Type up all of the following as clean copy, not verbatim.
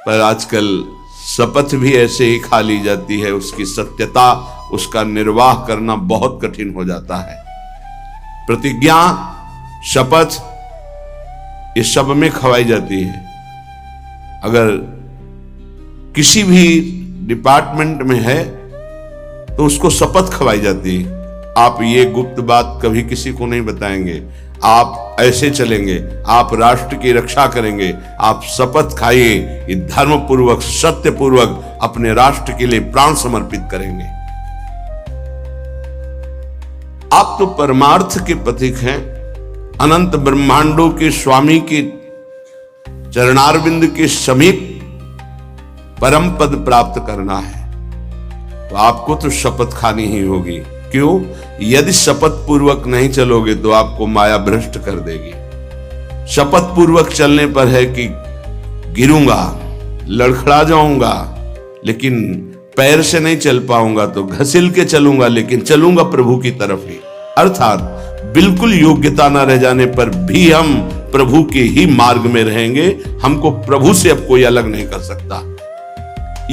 पर आजकल शपथ भी ऐसे ही खा ली जाती है, उसकी सत्यता, उसका निर्वाह करना बहुत कठिन हो जाता है। प्रतिज्ञा, शपथ, ये सब में खवाई जाती है। अगर किसी भी डिपार्टमेंट में है तो उसको शपथ खवाई जाती है, आप ये गुप्त बात कभी किसी को नहीं बताएंगे, आप ऐसे चलेंगे, आप राष्ट्र की रक्षा करेंगे, आप शपथ खाइए, ये धर्म पूर्वक, सत्य पूर्वक अपने राष्ट्र के लिए प्राण समर्पित करेंगे। आप तो परमार्थ के प्रतीक हैं, अनंत ब्रह्मांडों के स्वामी के चरणारविंद के समीप परम पद प्राप्त करना है, तो आपको तो शपथ खानी ही होगी। क्यों? यदि शपथ पूर्वक नहीं चलोगे तो आपको माया भ्रष्ट कर देगी। शपथ पूर्वक चलने पर है कि गिरूंगा, लड़खड़ा जाऊंगा, लेकिन पैर से नहीं चल पाऊंगा, तो घसील के चलूंगा, लेकिन चलूंगा प्रभु की तरफ ही। अर्थात बिल्कुल योग्यता न रह जाने पर भी हम प्रभु के ही मार्ग में रहेंगे, हमको प्रभु से अब कोई अलग नहीं कर सकता।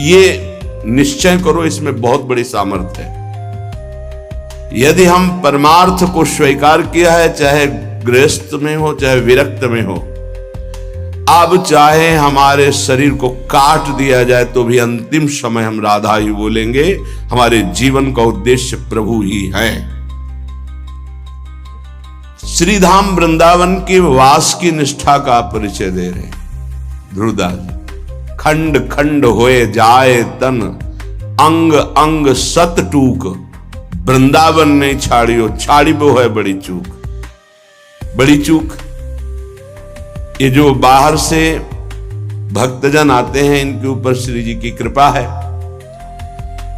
ये निश्चय करो, इसमें बहुत बड़ी सामर्थ्य है। यदि हम परमार्थ को स्वीकार किया है, चाहे गृहस्थ में हो चाहे विरक्त में हो, अब चाहे हमारे शरीर को काट दिया जाए तो भी अंतिम समय हम राधा ही बोलेंगे। हमारे जीवन का उद्देश्य प्रभु ही है। श्रीधाम वृंदावन के वास की निष्ठा का परिचय दे रहे ध्रुवदास। खंड खंड होए जाए तन, अंग अंग सत टूक, वृंदावन नहीं छाड़ियो, छाड़ी वो है बड़ी चूक। बड़ी चूक, ये जो बाहर से भक्तजन आते हैं, इनके ऊपर श्री जी की कृपा है,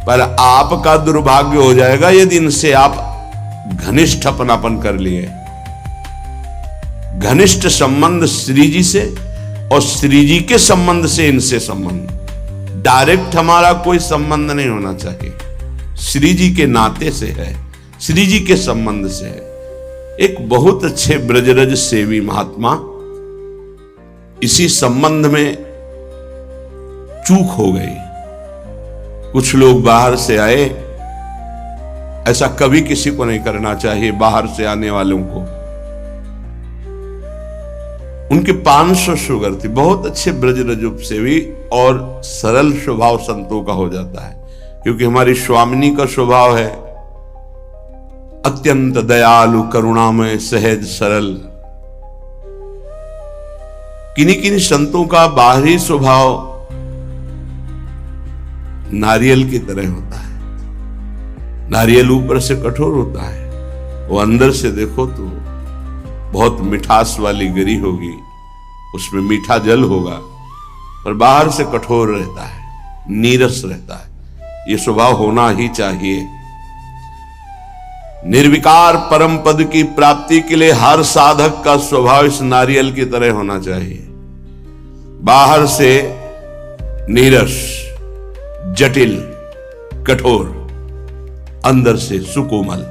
पर आपका दुर्भाग्य हो जाएगा यदि इनसे आप घनिष्ठ अपनापन कर लिए। घनिष्ठ संबंध श्री जी से और श्री जी के संबंध से इनसे संबंध। डायरेक्ट हमारा कोई संबंध नहीं होना चाहिए, श्री जी के नाते से है, श्री जी के संबंध से है। एक बहुत अच्छे ब्रजरज सेवी महात्मा इसी संबंध में चूक हो गई। कुछ लोग बाहर से आए, ऐसा कभी किसी को नहीं करना चाहिए। बाहर से आने वालों को, उनके 500 शुगर थी, बहुत अच्छे ब्रजरज सेवी और सरल स्वभाव संतों का हो जाता है, क्योंकि हमारी स्वामिनी का स्वभाव है अत्यंत दयालु, करुणामय, सहज, सरल। किन्हीं किन्हीं संतों का बाहरी स्वभाव नारियल की तरह होता है। नारियल ऊपर से कठोर होता है, वो अंदर से देखो तो बहुत मिठास वाली गिरी होगी, उसमें मीठा जल होगा, पर बाहर से कठोर रहता है, नीरस रहता है। ये स्वभाव होना ही चाहिए। निर्विकार परम पद की प्राप्ति के लिए हर साधक का स्वभाव इस नारियल की तरह होना चाहिए। बाहर से नीरस, जटिल, कठोर, अंदर से सुकोमल।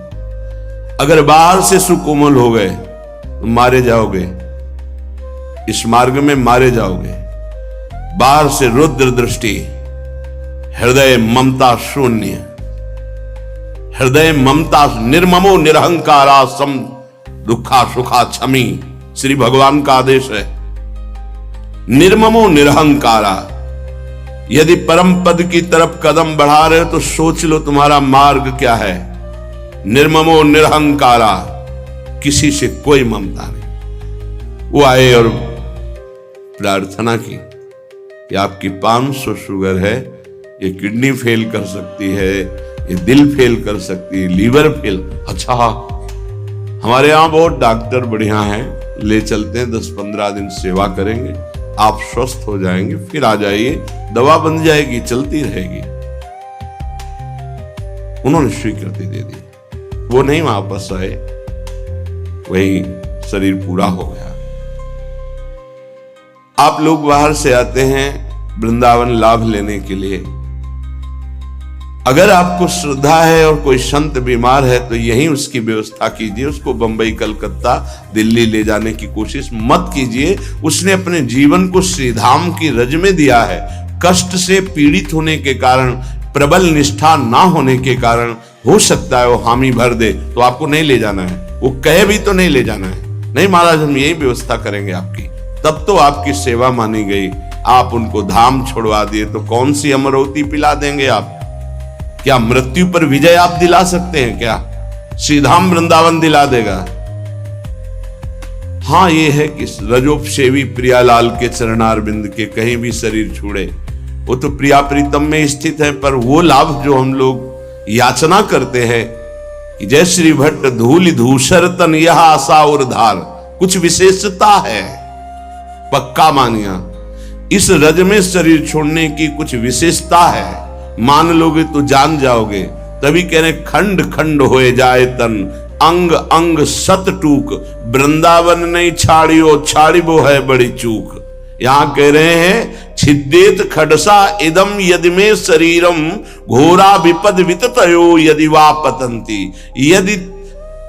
अगर बाहर से सुकोमल हो गए तो मारे जाओगे, इस मार्ग में मारे जाओगे। बाहर से रुद्र दृष्टि, हृदय ममता शून्य, हृदय ममता, निर्ममो निरहंकारा सम दुखा सुखा क्षमी, श्री भगवान का आदेश है। निर्ममो निरहंकारा। यदि परम पद की तरफ कदम बढ़ा रहे हो तो सोच लो तुम्हारा मार्ग क्या है। निर्ममो निरहंकारा, किसी से कोई ममता नहीं। वो आए और प्रार्थना की कि आपकी 500 शुगर है, ये किडनी फेल कर सकती है, ये दिल फेल कर सकती है, लीवर फेल। अच्छा, हमारे यहां बहुत डॉक्टर बढ़िया हैं, ले चलते हैं, 10-15 दिन सेवा करेंगे, आप स्वस्थ हो जाएंगे, फिर आ जाइए, दवा बन जाएगी, चलती रहेगी। उन्होंने स्वीकृति दे दी। वो नहीं वापस आए, वही शरीर पूरा हो गया। आप लोग बाहर से आते हैं वृंदावन लाभ लेने के लिए, अगर आपको श्रद्धा है और कोई संत बीमार है तो यहीं उसकी व्यवस्था कीजिए, उसको बंबई, कलकत्ता, दिल्ली ले जाने की कोशिश मत कीजिए। उसने अपने जीवन को श्रीधाम की रज में दिया है। कष्ट से पीड़ित होने के कारण, प्रबल निष्ठा ना होने के कारण हो सकता है वो हामी भर दे, तो आपको नहीं ले जाना है। वो कहे भी तो नहीं ले जाना है, नहीं महाराज हम यही व्यवस्था करेंगे आपकी, तब तो आपकी सेवा मानी गई। आप उनको धाम छोड़वा दिए तो कौन सी अमरवती पिला देंगे आप? क्या मृत्यु पर विजय आप दिला सकते हैं? क्या श्रीधाम वृंदावन दिला देगा? हां, ये है कि रजोपसेवी प्रियालाल के चरणारविंद के कहीं भी शरीर छूड़े, वो तो प्रिया प्रीतम में स्थित है। पर वो लाभ जो हम लोग याचना करते हैं कि जय श्री भट्ट धूलि धूसर तन यह आशा और धार, कुछ विशेषता है, पक्का मानिया। इस रज में शरीर छोड़ने की कुछ विशेषता है, मान लोगे तो जान जाओगे। तभी कह रहे खंड खंड होए जाए तन, अंग अंग सत टूक, वृंदावन नहीं छाड़ियो, छाड़िबो है बड़ी चूक। यहां कह रहे हैं छिद्देत खडसा इदम यदि में शरीरम, घोरा विपद विततयो यदि वा पतंती। यदि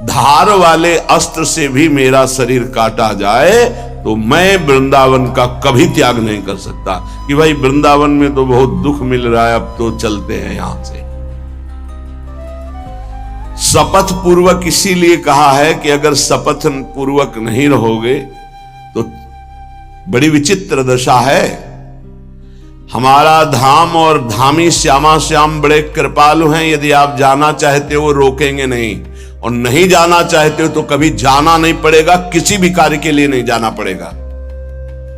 धार वाले अस्त्र से भी मेरा शरीर काटा जाए तो मैं वृंदावन का कभी त्याग नहीं कर सकता कि भाई वृंदावन में तो बहुत दुख मिल रहा है, अब तो चलते हैं यहां से। शपथ पूर्वक इसीलिए कहा है कि अगर शपथ पूर्वक नहीं रहोगे तो बड़ी विचित्र दशा है। हमारा धाम और धामी श्यामा श्याम बड़े कृपालु हैं। यदि आप जाना चाहते हो रोकेंगे नहीं, और नहीं जाना चाहते हो तो कभी जाना नहीं पड़ेगा, किसी भी कार्य के लिए नहीं जाना पड़ेगा।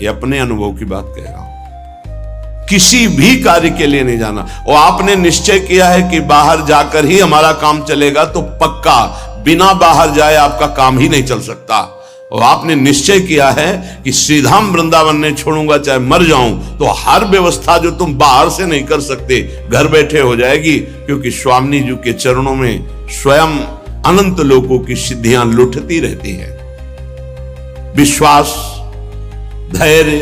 ये अपने अनुभव की बात कह रहा हूं, किसी भी कार्य के लिए नहीं जाना। और आपने निश्चय किया है कि बाहर जाकर ही हमारा काम चलेगा, तो पक्का बिना बाहर जाए आपका काम ही नहीं चल सकता। और आपने निश्चय किया है कि श्रीधाम वृंदावन नहीं छोड़ूंगा चाहे मर जाऊं, तो हर व्यवस्था जो तुम बाहर से नहीं कर सकते घर बैठे हो जाएगी, क्योंकि स्वामी जी के चरणों में स्वयं अनंत लोगों की सिद्धियां लुटती रहती हैं। विश्वास, धैर्य,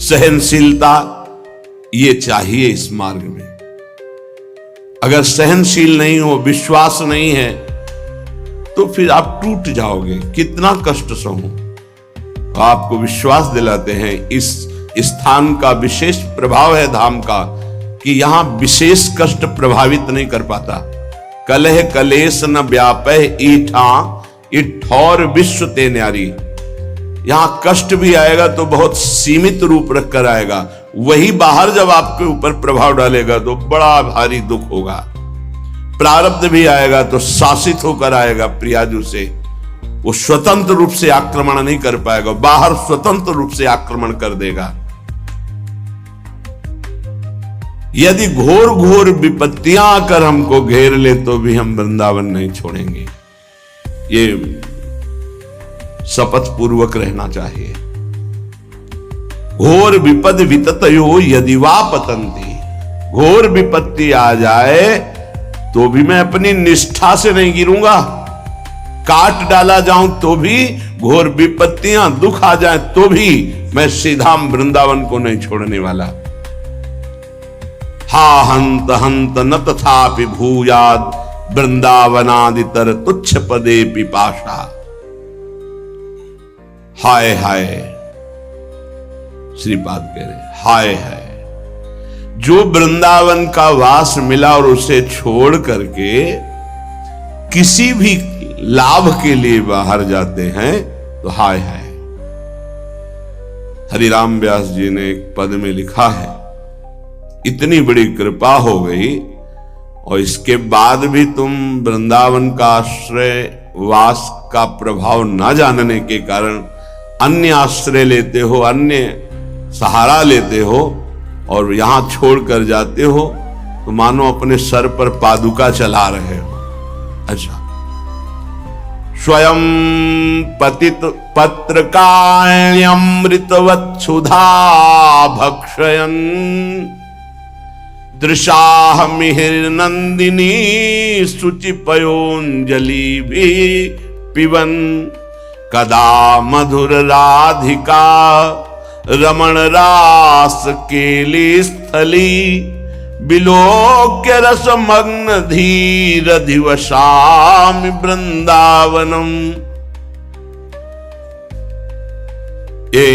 सहनशीलता, ये चाहिए इस मार्ग में। अगर सहनशील नहीं हो, विश्वास नहीं है, तो फिर आप टूट जाओगे। कितना कष्ट सहूं। आपको विश्वास दिलाते हैं इस स्थान का विशेष प्रभाव है धाम का, कि यहां विशेष कष्ट प्रभावित नहीं कर पाता। कलह कलेश न व्यापह ईठा, इठौर विश्व ते न्यारी। यहां कष्ट भी आएगा तो बहुत सीमित रूप रखकर आएगा, वही बाहर जब आपके ऊपर प्रभाव डालेगा तो बड़ा भारी दुख होगा। प्रारब्ध भी आएगा तो शासित होकर आएगा प्रियाजू से, वो स्वतंत्र रूप से आक्रमण नहीं कर पाएगा, बाहर स्वतंत्र रूप से आक्रमण कर देगा। यदि घोर घोर विपत्तियां आकर हमको घेर ले तो भी हम वृंदावन नहीं छोड़ेंगे। ये शपथ पूर्वक रहना चाहिए। घोर विपद विततयो यदि वा पतंती, घोर विपत्ति आ जाए तो भी मैं अपनी निष्ठा से नहीं गिरूंगा। काट डाला जाऊं तो भी, घोर विपत्तियां दुख आ जाए तो भी मैं श्रीधाम वृंदावन को नहीं छोड़ने वाला। हा हंत हंत न तथापि भूयाद वृंदावनादितर तुच्छ पदे पिपाशा। हाय हाय, श्रीपाद कह रहे हाय हाय, जो वृंदावन का वास मिला और उसे छोड़ करके किसी भी लाभ के लिए बाहर जाते हैं तो हाय हाय। हरिराम व्यास जी ने एक पद में लिखा है, इतनी बड़ी कृपा हो गई और इसके बाद भी तुम वृंदावन का आश्रय वास का प्रभाव ना जानने के कारण अन्य आश्रय लेते हो, अन्य सहारा लेते हो और यहां छोड़कर जाते हो, तो मानो अपने सर पर पादुका चला रहे हो। अच्छा, स्वयं पतित पत्रकाण्यमृतवत् सुधा भक्षयन् दृशाह मिहिर्नंदिनी शुचिपयोंजलि भी पिबन कदा मधुर राधिका रमण रास केली स्थली विलोक्य रसमग्न धीर दिवसामि वृंदावनम। ये